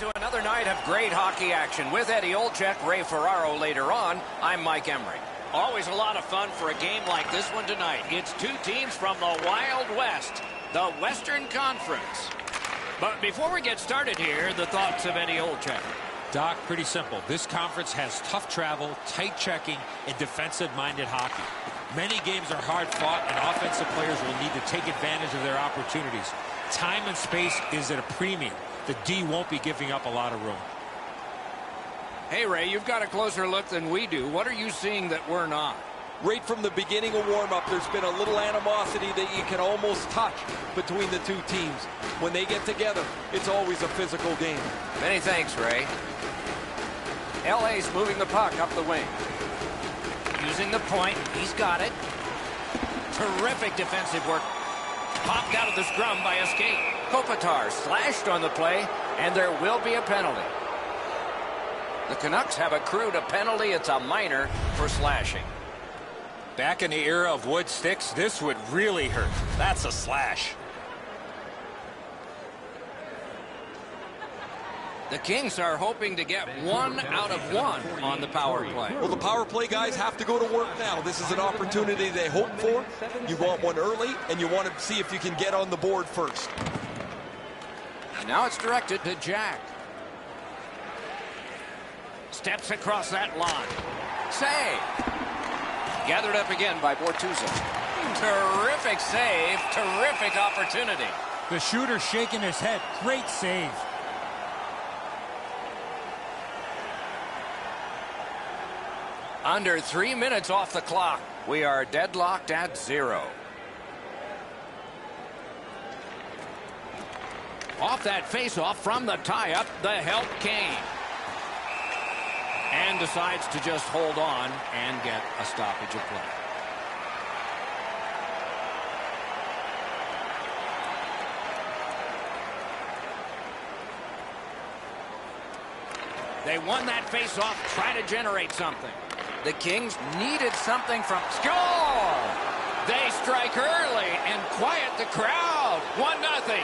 to another night of great hockey action with Eddie Olczyk, Ray Ferraro later on. I'm Mike Emery. Always a lot of fun for a game like this one tonight. It's two teams from the Wild West, the Western Conference. But before we get started here, the thoughts of Eddie Olczyk. Doc, pretty simple. This conference has tough travel, tight checking, and defensive-minded hockey. Many games are hard-fought, and offensive players will need to take advantage of their opportunities. Time and space is at a premium. The D won't be giving up a lot of room. Hey, Ray, you've got a closer look than we do. What are you seeing that we're not? Right from the beginning of warm-up, there's been a little animosity that you can almost touch between the two teams. When they get together, it's always a physical game. Many thanks, Ray. LA's moving the puck up the wing. Using the point. He's got it. Terrific defensive work. Popped out of the scrum by a skate. Kopitar slashed on the play, and there will be a penalty. The Canucks have accrued a penalty. It's a minor for slashing. Back in the era of wood sticks, this would really hurt. That's a slash. The Kings are hoping to get 1 out of 1 on the power play. Well, the power play guys have to go to work now. This is an opportunity they hope for. You want one early, and you want to see if you can get on the board first. Now it's directed to Jack. Steps across that line. Save. Gathered up again by Bortuzzo. Terrific save. Terrific opportunity. The shooter shaking his head. Great save. Under 3 minutes off the clock. We are deadlocked at 0. Off that faceoff from the tie-up, the help came. And decides to just hold on and get a stoppage of play. They won that faceoff, try to generate something. The Kings needed something from... Score! They strike early and quiet the crowd. 1-0.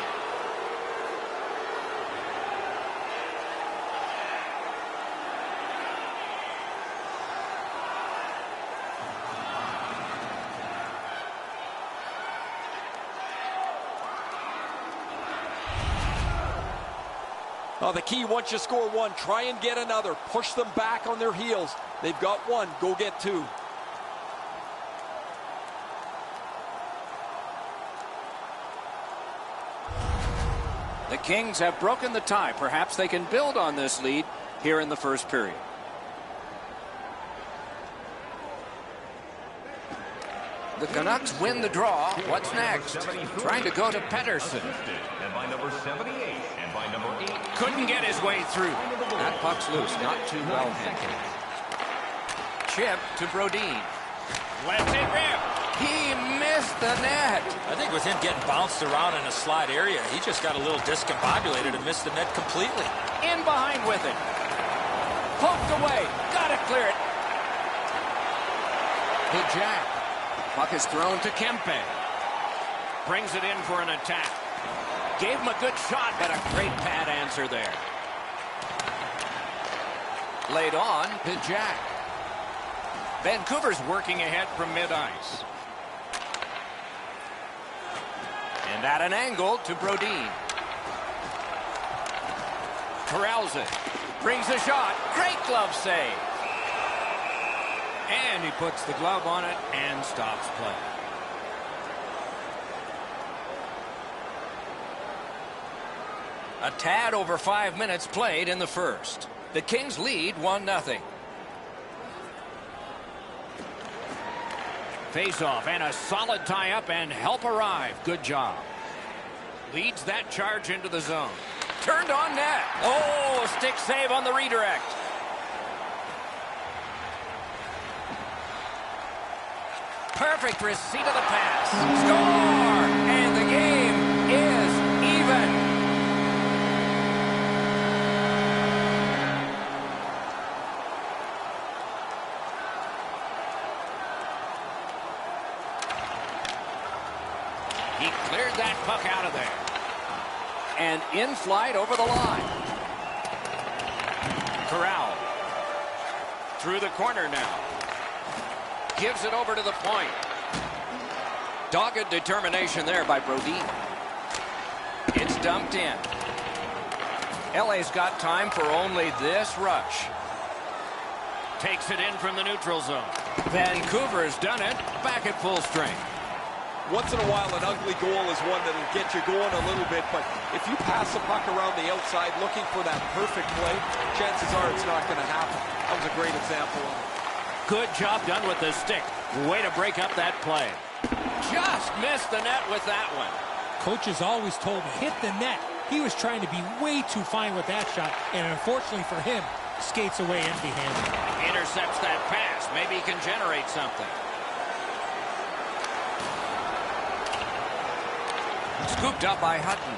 The key, once you score one, try and get another. Push them back on their heels. They've got one. Go get two. The Kings have broken the tie. Perhaps they can build on this lead here in the first period. The Canucks win the draw. What's next? Trying to go to Pettersson. And by number 78 and by number 8. Couldn't get his way through. That puck's loose. Not too well handled. Chip to Brodin. Lets it rip. He missed the net. I think with him getting bounced around in a slide area, he just got a little discombobulated and missed the net completely. In behind with it. Poked away. Got to clear it. To Jack. Puck is thrown to Kempe. Brings it in for an attack. Gave him a good shot, but a great pad answer there. Laid on to Jack. Vancouver's working ahead from mid-ice. And at an angle to Brodin. Corrals it. Brings a shot. Great glove save. And he puts the glove on it and stops play. A tad over 5 minutes played in the first. The Kings lead 1-0. Face-off and a solid tie-up and help arrive. Good job. Leads that charge into the zone. Turned on net. Oh, stick save on the redirect. Perfect receipt of the pass. Score! And the game is even. He cleared that puck out of there. And in flight over the line. Corral. Through the corner now. Gives it over to the point. Dogged determination there by Brodin. It's dumped in. LA's got time for only this rush. Takes it in from the neutral zone. Vancouver's done it. Back at full strength. Once in a while, an ugly goal is one that'll get you going a little bit, but if you pass the puck around the outside looking for that perfect play, chances are it's not going to happen. That was a great example of it. Good job done with the stick. Way to break up that play. Just missed the net with that one. Coaches always told me, hit the net. He was trying to be way too fine with that shot, and unfortunately for him, skates away empty-handed. Intercepts that pass. Maybe he can generate something. Scooped up by Hutton.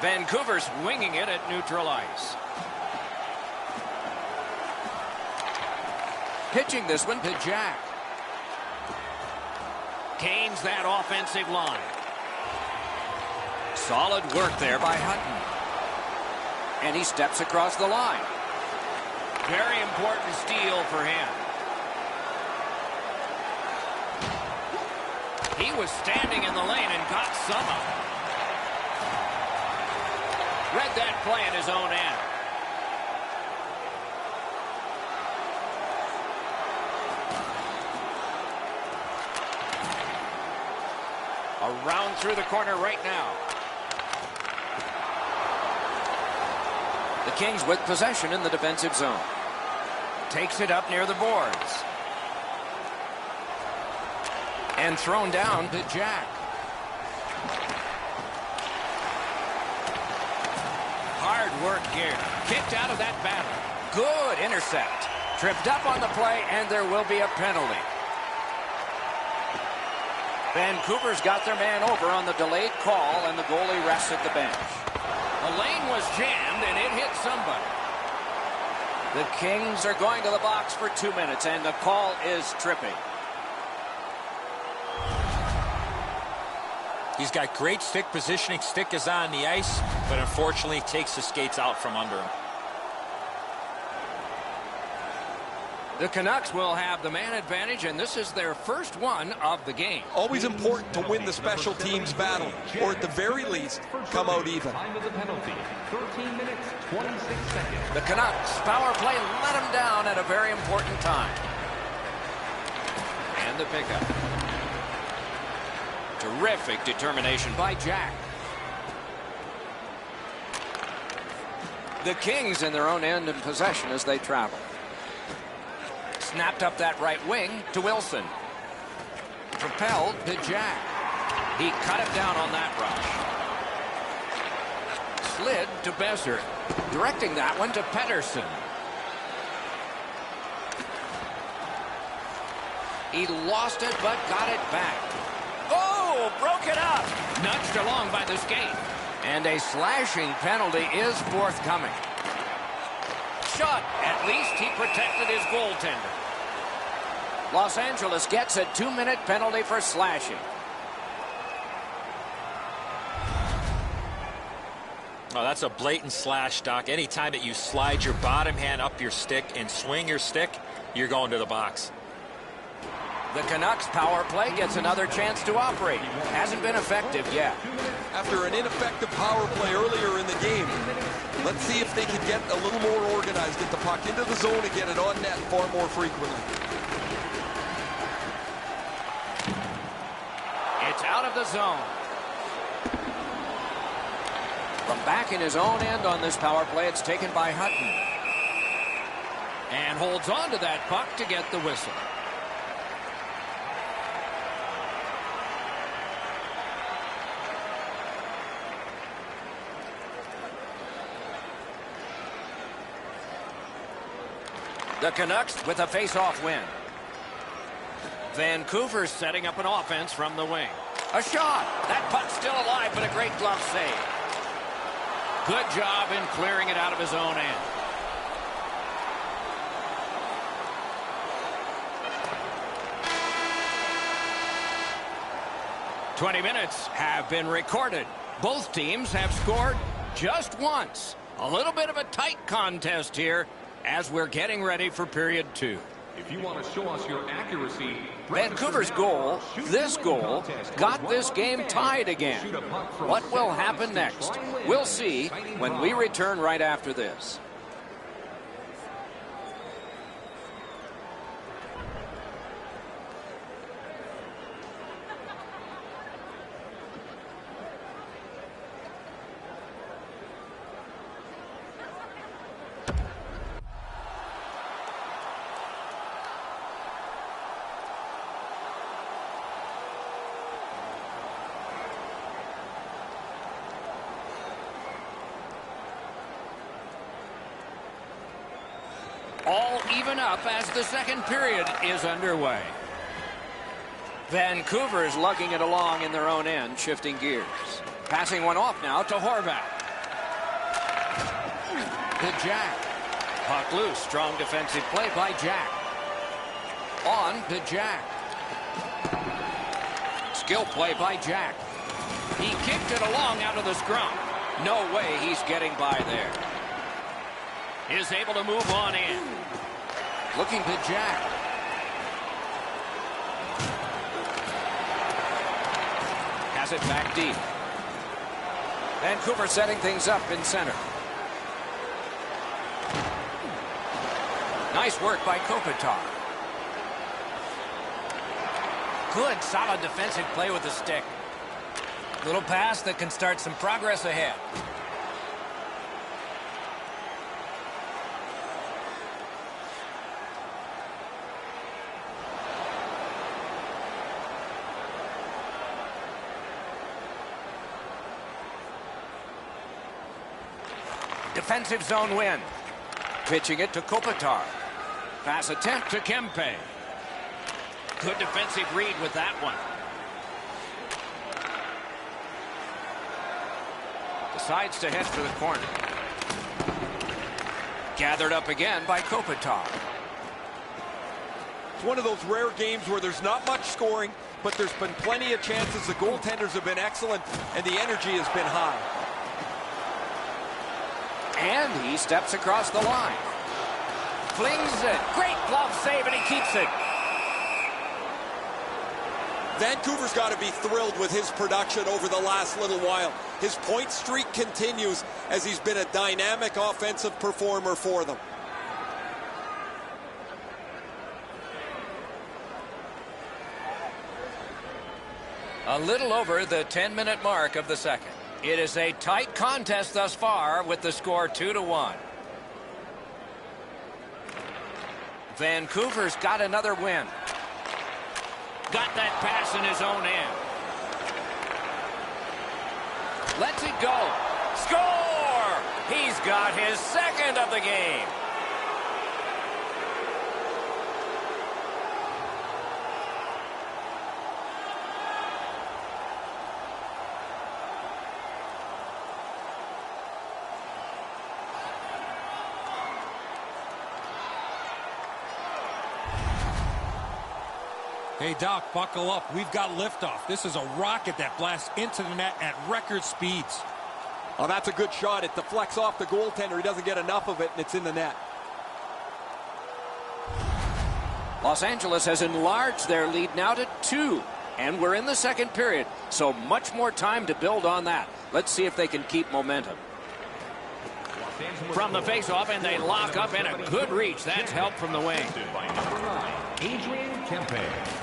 Vancouver's winging it at neutral ice. Pitching this one to Jack. Gains that offensive line. Solid work there by Hutton. And he steps across the line. Very important steal for him. He was standing in the lane and got some of it. Read that play in his own end. Around through the corner right now. The Kings with possession in the defensive zone. Takes it up near the boards. And thrown down to Jack. Hard work here. Kicked out of that battle. Good intercept. Tripped up on the play, and there will be a penalty. Vancouver's got their man over on the delayed call, and the goalie rests at the bench. The lane was jammed, and it hit somebody. The Kings are going to the box for 2 minutes, and the call is tripping. He's got great stick positioning. Stick is on the ice, but unfortunately takes the skates out from under him. The Canucks will have the man advantage, and this is their first one of the game. Always important to win the special teams battle, or at the very least, come out even. Time of the penalty, 13 minutes, 26 seconds. The Canucks power play let them down at a very important time. And the pickup. Terrific determination by Jack. The Kings in their own end in possession as they travel. Snapped up that right wing to Wilson. Propelled to Jack. He cut it down on that rush. Slid to Besser. Directing that one to Pettersson. He lost it but got it back. Oh, broke it up. Nudged along by the skate. And a slashing penalty is forthcoming. Shot. At least he protected his goaltender. Los Angeles gets a 2-minute penalty for slashing. Oh, that's a blatant slash, Doc. Anytime that you slide your bottom hand up your stick and swing your stick, you're going to the box. The Canucks power play gets another chance to operate. Hasn't been effective yet. After an ineffective power play earlier in the game, let's see if they can get a little more organized, get the puck into the zone and get it on net far more frequently. It's out of the zone. From back in his own end on this power play, it's taken by Hutton. And holds on to that puck to get the whistle. The Canucks with a face-off win. Vancouver's setting up an offense from the wing. A shot. That puck's still alive, but a great glove save. Good job in clearing it out of his own end. "20 minutes have been recorded. Both teams have scored just once. A little bit of a tight contest here as we're getting ready for period 2. If you want to show us your accuracy, Vancouver's goal, this goal, got this game tied again. What will happen next? We'll see when we return right after this. All even up as the second period is underway. Vancouver's lugging it along in their own end, shifting gears. Passing one off now to Horvat. To Jack. Puck loose. Strong defensive play by Jack. On to Jack. Skill play by Jack. He kicked it along out of the scrum. No way he's getting by there. Is able to move on in. Looking to Jack. Has it back deep. Vancouver setting things up in center. Nice work by Kopitar. Good, solid defensive play with the stick. Little pass that can start some progress ahead. Defensive zone win. Pitching it to Kopitar. Pass attempt to Kempe. Good defensive read with that one. Decides to head for the corner. Gathered up again by Kopitar. It's one of those rare games where there's not much scoring, but there's been plenty of chances. The goaltenders have been excellent, and the energy has been high. And he steps across the line. Flings it. Great glove save, and he keeps it. Vancouver's got to be thrilled with his production over the last little while. His point streak continues as he's been a dynamic offensive performer for them. A little over the 10-minute mark of the second. It is a tight contest thus far with the score 2-1. Vancouver's got another win. Got that pass in his own end. Lets it go. Score! He's got his second of the game. Hey, Doc, buckle up. We've got liftoff. This is a rocket that blasts into the net at record speeds. Oh, that's a good shot. It deflects off the goaltender. He doesn't get enough of it, and it's in the net. Los Angeles has enlarged their lead now to 2. And we're in the second period, so much more time to build on that. Let's see if they can keep momentum. From the face-off, and they lock up, and a good reach. That's help from the wing.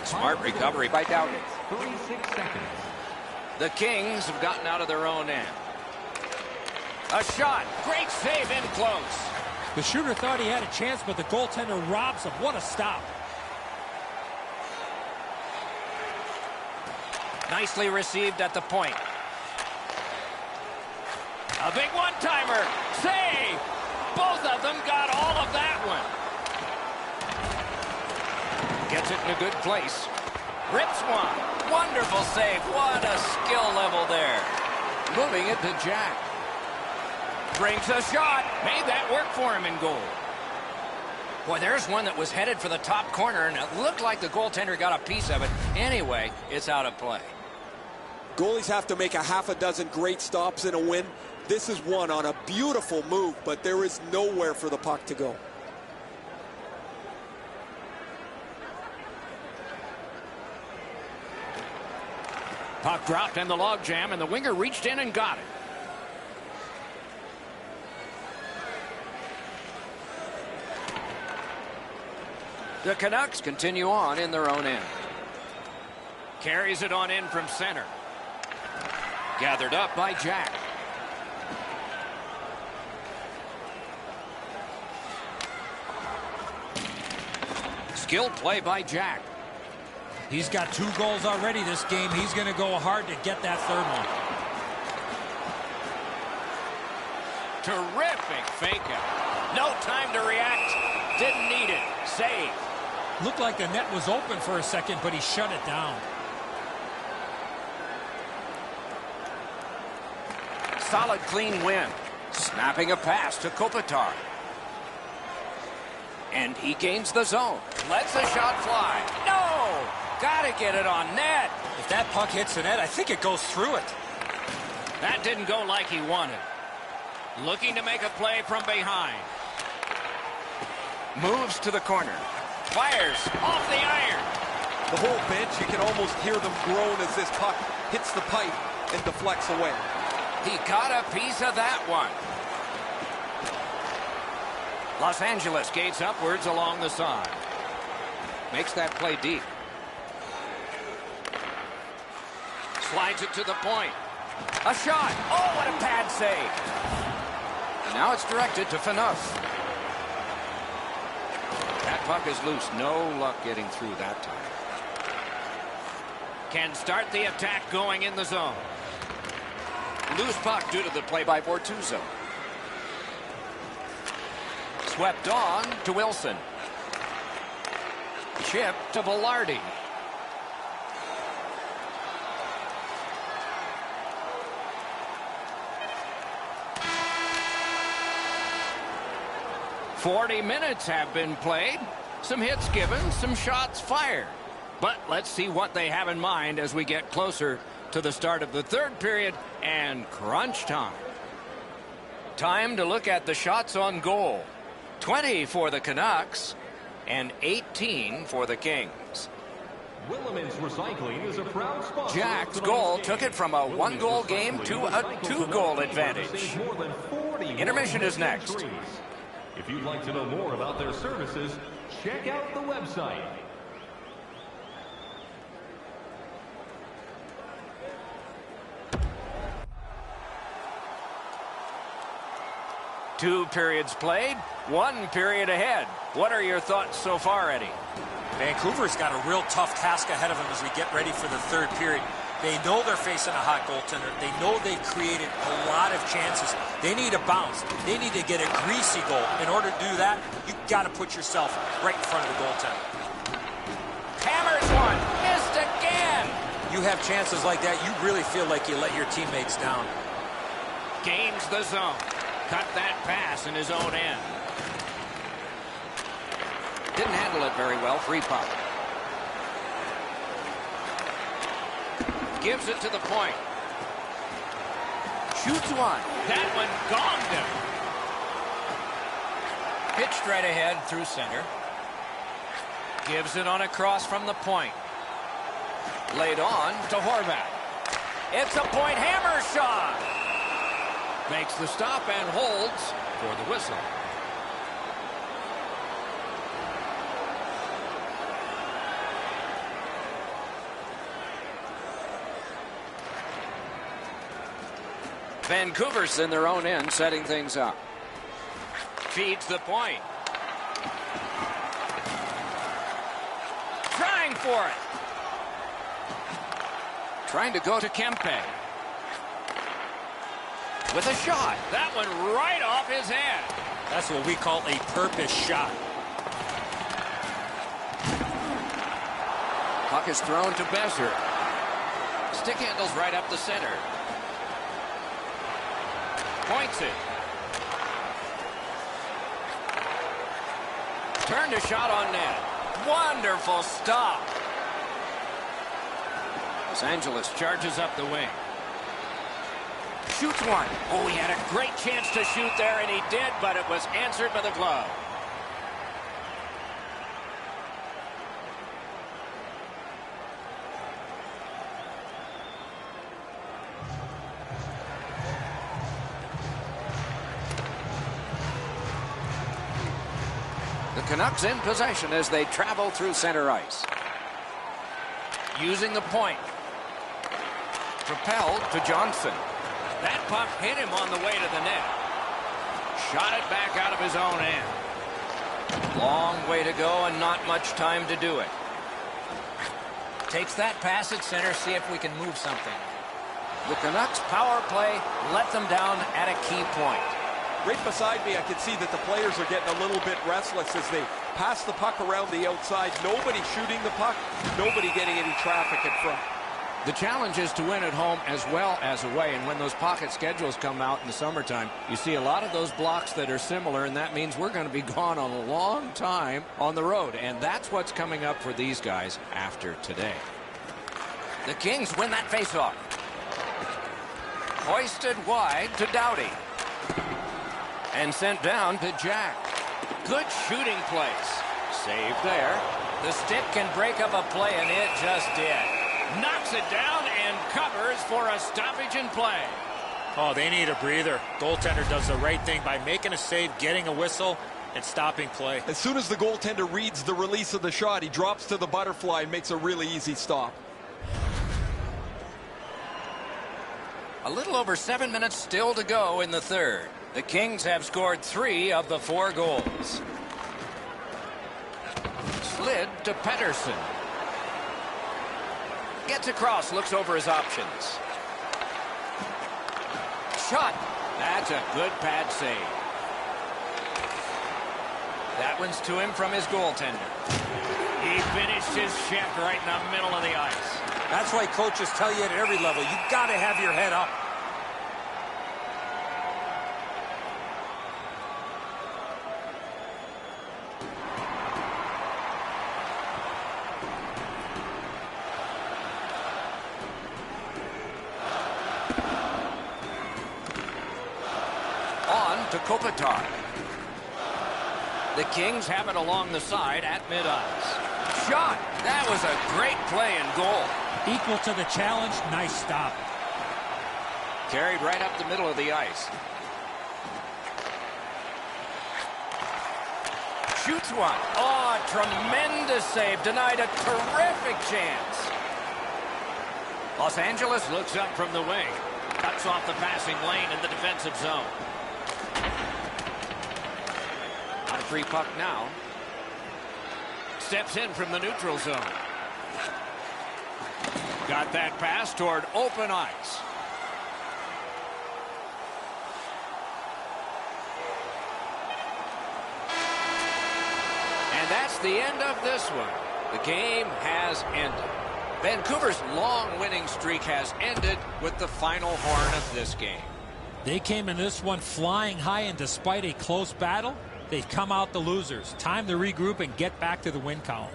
Smart recovery by Dowdy. 36 seconds. The Kings have gotten out of their own end. A shot. Great save in close. The shooter thought he had a chance, but the goaltender robs him. What a stop. Nicely received at the point. A big one-timer. Save! Both of them got all of that one. Gets it in a good place. Rips one. Wonderful save. What a skill level there. Moving it to Jack. Brings a shot. Made that work for him in goal. Boy, there's one that was headed for the top corner, and it looked like the goaltender got a piece of it. Anyway, it's out of play. Goalies have to make a half a dozen great stops in a win. This is one on a beautiful move, but there is nowhere for the puck to go. Puck dropped in the logjam, and the winger reached in and got it. The Canucks continue on in their own end. Carries it on in from center. Gathered up by Jack. Skilled play by Jack. He's got 2 goals already this game. He's going to go hard to get that third one. Terrific fake out. No time to react. Didn't need it. Save. Looked like the net was open for a second, but he shut it down. Solid, clean win. Snapping a pass to Kopitar. And he gains the zone. Lets the shot fly. No! Gotta get it on net. If that puck hits the net, I think it goes through it. That didn't go like he wanted. Looking to make a play from behind. Moves to the corner. Fires off the iron. The whole bench, you can almost hear them groan as this puck hits the pipe and deflects away. He got a piece of that one. Los Angeles gates upwards along the side. Makes that play deep. Slides it to the point. A shot. Oh, what a pad save. And now it's directed to Phaneuf. That puck is loose. No luck getting through that time. Can start the attack going in the zone. Loose puck due to the play by Bortuzzo. Swept on to Wilson. Chip to Velarde. "40 minutes have been played. Some hits given, some shots fired. But let's see what they have in mind as we get closer to the start of the third period and crunch time. Time to look at the shots on goal. 20 for the Canucks and 18 for the Kings. Willemins Recycling is a proud sponsor. Jack's goal took it from a 1-goal game to a 2-goal advantage. Intermission is next. If you'd like to know more about their services, check out the website. Two periods played, 1 period ahead. What are your thoughts so far, Eddie? Vancouver's got a real tough task ahead of them as we get ready for the third period. They know they're facing a hot goaltender. They know they've created a lot of chances. They need a bounce. They need to get a greasy goal. In order to do that, you've got to put yourself right in front of the goaltender. Hammers one. Missed again. You have chances like that, you really feel like you let your teammates down. Gains the zone. Cut that pass in his own end. Didn't handle it very well. Free puck. Gives it to the point. Shoots one. That one gonged him. Pitched right ahead through center. Gives it on across from the point. Laid on to Horvat. It's a point hammer shot. Makes the stop and holds for the whistle. Vancouver's in their own end, setting things up. Feeds the point. Trying for it. Trying to go to Kempe. With a shot. That one right off his head. That's what we call a purpose shot. Puck is thrown to Besser. Stick handles right up the center. Points it. Turned a shot on net. Wonderful stop. Los Angeles charges up the wing. Shoots one. Oh, he had a great chance to shoot there, and he did, but it was answered by the glove. The Canucks in possession as they travel through center ice. Using the point. Propelled to Johnson. That puck hit him on the way to the net. Shot it back out of his own end. Long way to go and not much time to do it. Takes that pass at center, see if we can move something. The Canucks power play let them down at a key point. Right beside me, I can see that the players are getting a little bit restless as they pass the puck around the outside. Nobody shooting the puck, nobody getting any traffic in front. The challenge is to win at home as well as away, and when those pocket schedules come out in the summertime, you see a lot of those blocks that are similar, and that means we're going to be gone a long time on the road, and that's what's coming up for these guys after today. The Kings win that faceoff. Hoisted wide to Doughty. And sent down to Jack. Good shooting place. Save there. The stick can break up a play, and it just did. Knocks it down and covers for a stoppage in play. Oh, they need a breather. Goaltender does the right thing by making a save, getting a whistle, and stopping play. As soon as the goaltender reads the release of the shot, he drops to the butterfly and makes a really easy stop. A little over 7 minutes still to go in the third. The Kings have scored 3 of the 4 goals. Slid to Pettersson. Gets across, looks over his options. Shot. That's a good pad save. That one's to him from his goaltender. He finished his check right in the middle of the ice. That's why coaches tell you at every level, you got to have your head up. On to Kopitar. The Kings have it along the side at mid-ice. Shot. That was a great play and goal. Equal to the challenge. Nice stop. Carried right up the middle of the ice. Shoots one. Oh, tremendous save. Denied a terrific chance. Los Angeles looks up from the wing. Cuts off the passing lane in the defensive zone. On a free puck now. Steps in from the neutral zone. Got that pass toward open ice. And that's the end of this one. The game has ended. Vancouver's long winning streak has ended with the final horn of this game. They came in this one flying high, and despite a close battle, they've come out the losers. Time to regroup and get back to the win column.